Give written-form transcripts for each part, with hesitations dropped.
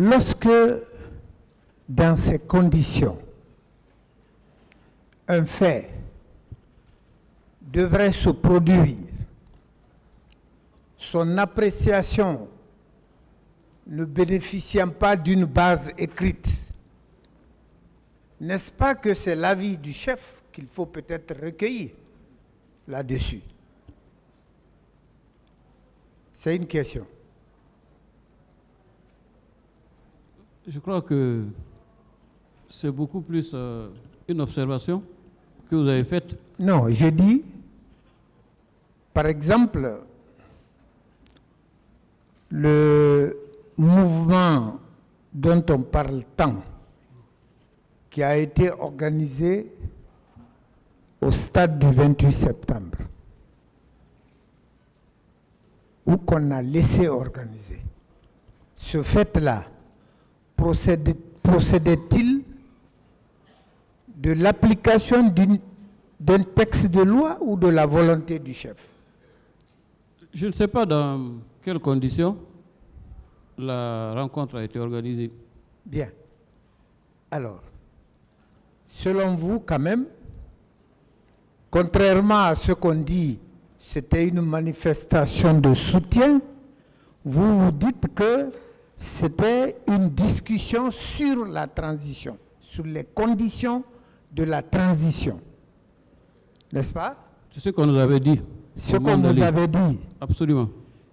lorsque, dans ces conditions, un fait devrait se produire, son appréciation ne bénéficiant pas d'une base écrite, n'est-ce pas que c'est l'avis du chef qu'il faut peut-être recueillir là-dessus? C'est une question. Je crois que c'est beaucoup plus une observation que vous avez faite. Non, je dis, par exemple, le mouvement dont on parle tant, qui a été organisé au stade du 28 septembre, ou qu'on a laissé organiser. Ce fait-là, procédait-il de l'application d'un texte de loi ou de la volonté du chef? Je ne sais pas dans quelles conditions la rencontre a été organisée. Bien. Alors, selon vous, quand même, contrairement à ce qu'on dit, c'était une manifestation de soutien, vous dites que c'était une discussion sur la transition, sur les conditions de la transition. N'est-ce pas? C'est ce qu'on nous avait dit. Ce qu'on nous avait dit. Absolument.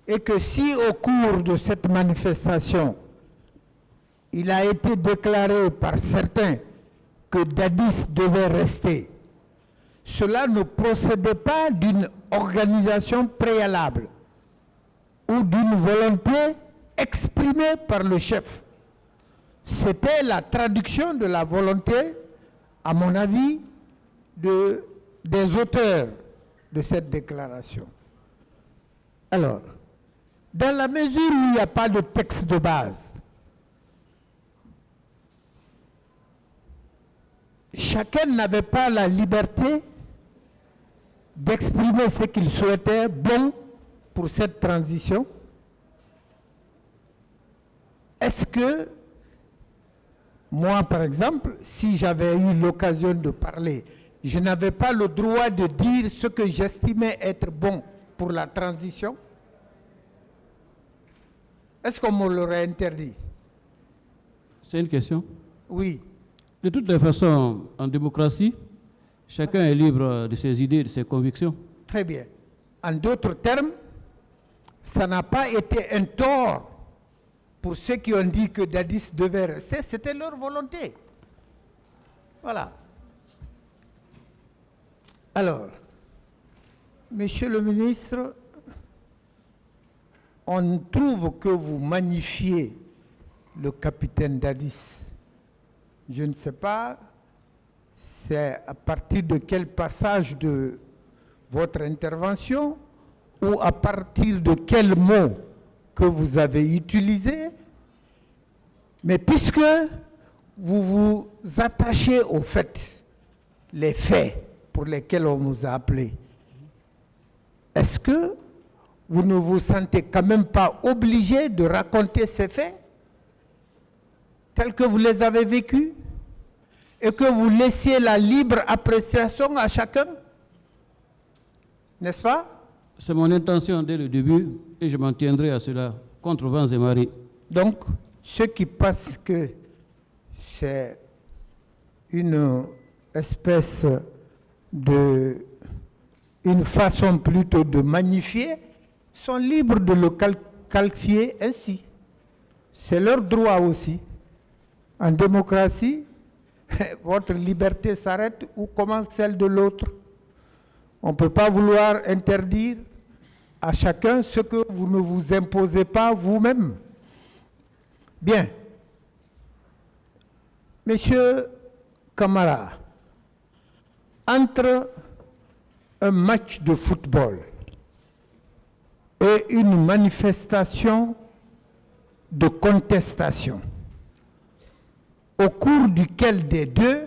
Et que si au cours de cette manifestation, il a été déclaré par certains que Dadis devait rester, cela ne procédait pas d'une organisation préalable ou d'une volonté exprimée par le chef. C'était la traduction de la volonté, à mon avis, des auteurs de cette déclaration. Alors, dans la mesure où il n'y a pas de texte de base, chacun n'avait pas la liberté d'exprimer ce qu'il souhaitait bon pour cette transition. Est-ce que moi, par exemple, si j'avais eu l'occasion de parler, je n'avais pas le droit de dire ce que j'estimais être bon pour la transition? Est-ce qu'on me l'aurait interdit? C'est une question? Oui. De toutes les façons, en démocratie, chacun est libre de ses idées, de ses convictions. Très bien. En d'autres termes, ça n'a pas été un tort pour ceux qui ont dit que Dadis devait rester, c'était leur volonté. Voilà. Alors, Monsieur le ministre, on trouve que vous magnifiez le capitaine Dadis. Je ne sais pas, c'est à partir de quel passage de votre intervention ou à partir de quel mot que vous avez utilisé, mais puisque vous vous attachez aux faits, les faits pour lesquels on vous a appelé, est-ce que vous ne vous sentez quand même pas obligé de raconter ces faits tels que vous les avez vécus et que vous laissiez la libre appréciation à chacun? N'est-ce pas? C'est mon intention dès le début et je m'en tiendrai à cela, contre vents et marées. Donc, ceux qui pensent que c'est une espèce une façon plutôt de magnifier, sont libres de le qualifier ainsi. C'est leur droit aussi. En démocratie, votre liberté s'arrête où commence celle de l'autre. On ne peut pas vouloir interdire à chacun ce que vous ne vous imposez pas vous-même. Bien. Monsieur Camara, entre un match de football et une manifestation de contestation, au cours duquel des deux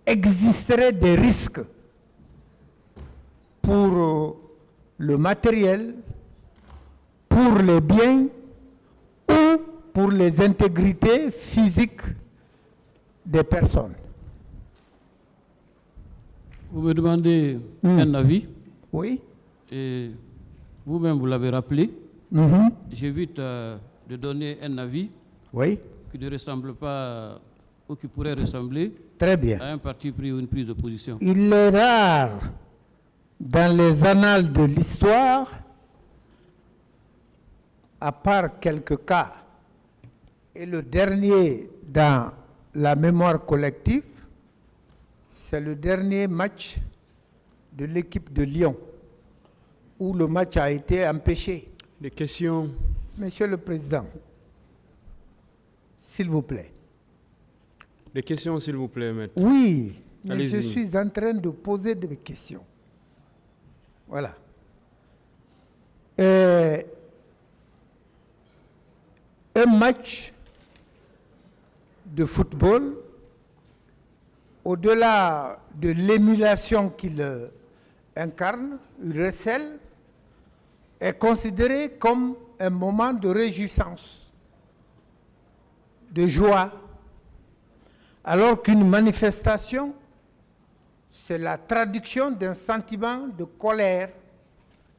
existeraient des risques pour le matériel, pour les biens ou pour les intégrités physiques des personnes. Vous me demandez un avis, Oui. et vous-même vous l'avez rappelé. Mhm. J'évite de donner un avis Oui. qui ne ressemble pas ou qui pourrait ressembler Très bien. à un parti pris ou une prise de position. Il est rare dans les annales de l'histoire, à part quelques cas, et le dernier dans la mémoire collective, c'est le dernier match de l'équipe de Lyon, où le match a été empêché. Des questions. Monsieur le Président, s'il vous plaît. Des questions, s'il vous plaît, maître. Oui, mais je Allez-y. suis en train de poser des questions. Voilà. Un match de football, au-delà de l'émulation qu'il incarne, il recèle, est considéré comme un moment de réjouissance, de joie, alors qu'une manifestation, c'est la traduction d'un sentiment de colère,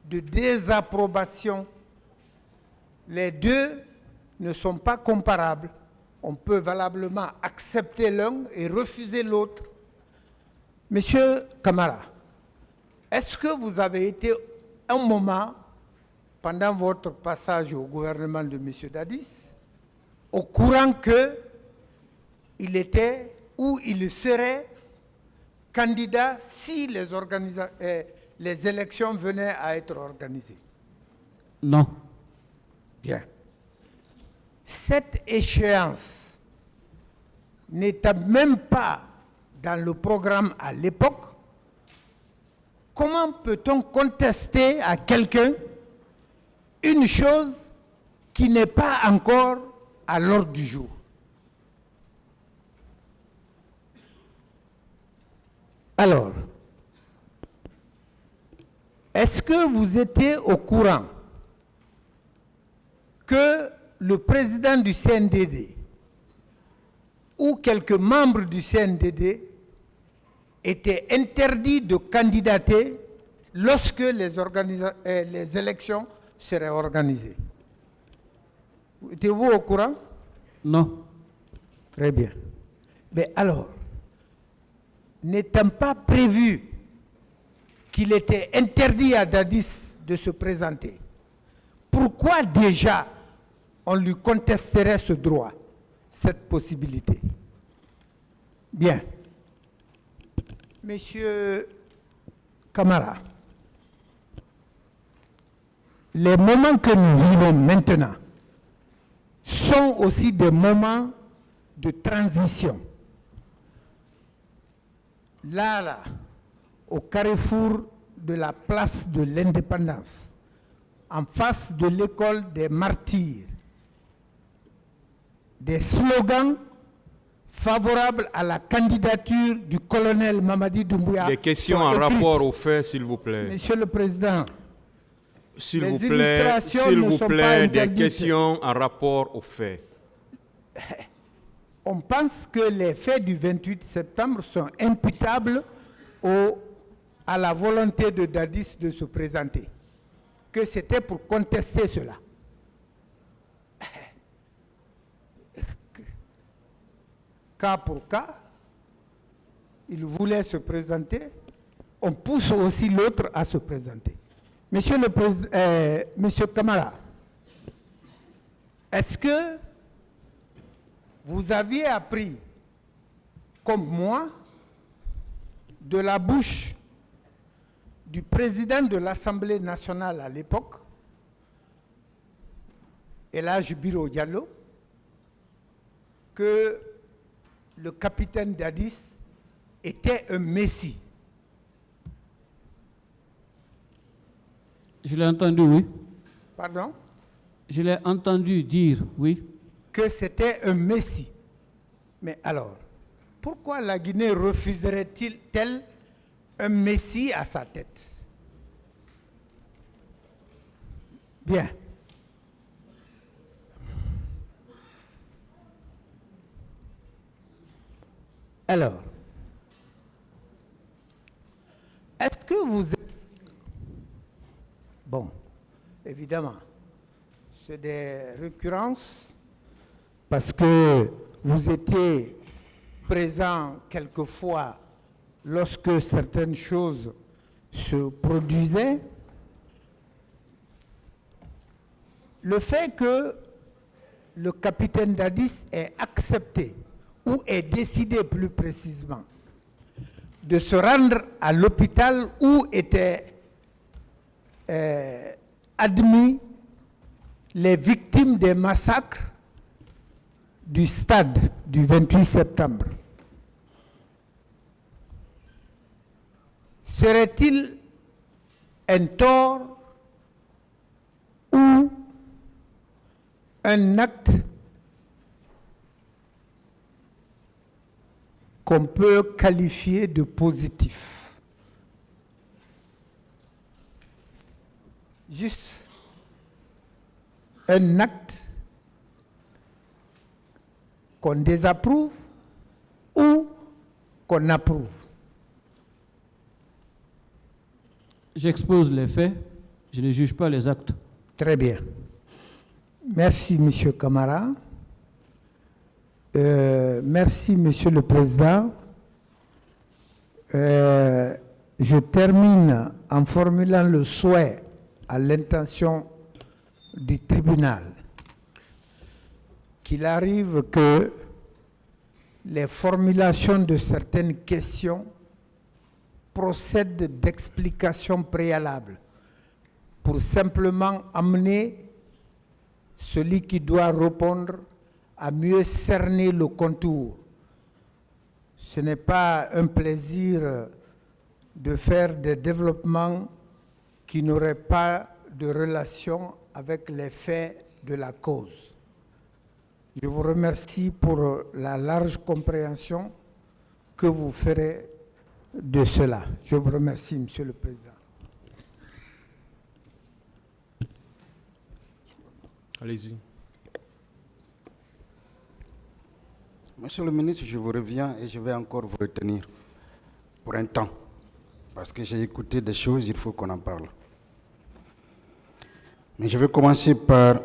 de désapprobation. Les deux ne sont pas comparables. On peut valablement accepter l'un et refuser l'autre. Monsieur Camara, est-ce que vous avez été un moment, pendant votre passage au gouvernement de M. Dadis, au courant qu'il était ou il serait candidat si les élections venaient à être organisées? Non. Bien. Cette échéance n'était même pas dans le programme à l'époque. Comment peut-on contester à quelqu'un une chose qui n'est pas encore à l'ordre du jour? Alors, est-ce que vous étiez au courant que le président du CNDD ou quelques membres du CNDD étaient interdits de candidater lorsque les élections seraient organisées? Étiez-vous au courant? Non. Très bien. Mais alors, n'étant pas prévu qu'il était interdit à Dadis de se présenter, pourquoi déjà on lui contesterait ce droit, cette possibilité? Bien. Monsieur Camara, les moments que nous vivons maintenant sont aussi des moments de transition. Là, au carrefour de la place de l'Indépendance, en face de l'école des martyrs, des slogans favorables à la candidature du colonel Mamadi Doumbouya. Des questions sont en écrites. rapport aux faits, s'il vous plaît. Monsieur le Président, S'il les vous plaît, illustrations s'il ne vous sont pas plaît, des interdites. questions en rapport aux faits. on pense que les faits du 28 septembre sont imputables à la volonté de Dadis de se présenter, que c'était pour contester cela. Cas pour cas, il voulait se présenter, on pousse aussi l'autre à se présenter. Monsieur le Président, Monsieur Camara, est-ce que vous aviez appris, comme moi, de la bouche du président de l'Assemblée nationale à l'époque, Elhadji Biro Diallo, que le capitaine Dadis était un messie? Je l'ai entendu, oui. Pardon? Je l'ai entendu dire, oui. Que c'était un messie. Mais alors, pourquoi la Guinée refuserait-elle un messie à sa tête? Bien. Alors, est-ce que vous... Bon, évidemment, c'est des récurrences parce que vous étiez présent quelquefois lorsque certaines choses se produisaient. Le fait que le capitaine Dadis ait accepté, ou ait décidé plus précisément, de se rendre à l'hôpital où étaient admis les victimes des massacres du stade du 28 septembre. Serait-il un tort ou un acte qu'on peut qualifier de positif? Juste un acte qu'on désapprouve ou qu'on approuve? J'expose les faits, je ne juge pas les actes. Très bien. Merci, Monsieur Camara. Merci, Monsieur le Président. Je termine en formulant le souhait à l'intention du tribunal qu'il arrive que les formulations de certaines questions procèdent d'explications préalables pour simplement amener celui qui doit répondre à mieux cerner le contour. Ce n'est pas un plaisir de faire des développements qui n'auraient pas de relation avec les faits de la cause. Je vous remercie pour la large compréhension que vous ferez de cela. Je vous remercie, Monsieur le Président. Allez-y. Monsieur le ministre, je vous reviens et je vais encore vous retenir pour un temps. Parce que j'ai écouté des choses, il faut qu'on en parle. Mais je vais commencer par...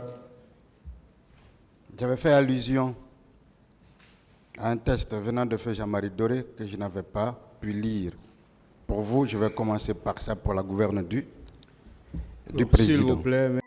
J'avais fait allusion à un texte venant de Feu Jean-Marie Doré que je n'avais pas pu lire. Pour vous, je vais commencer par ça pour la gouverne du président. S'il vous plaît.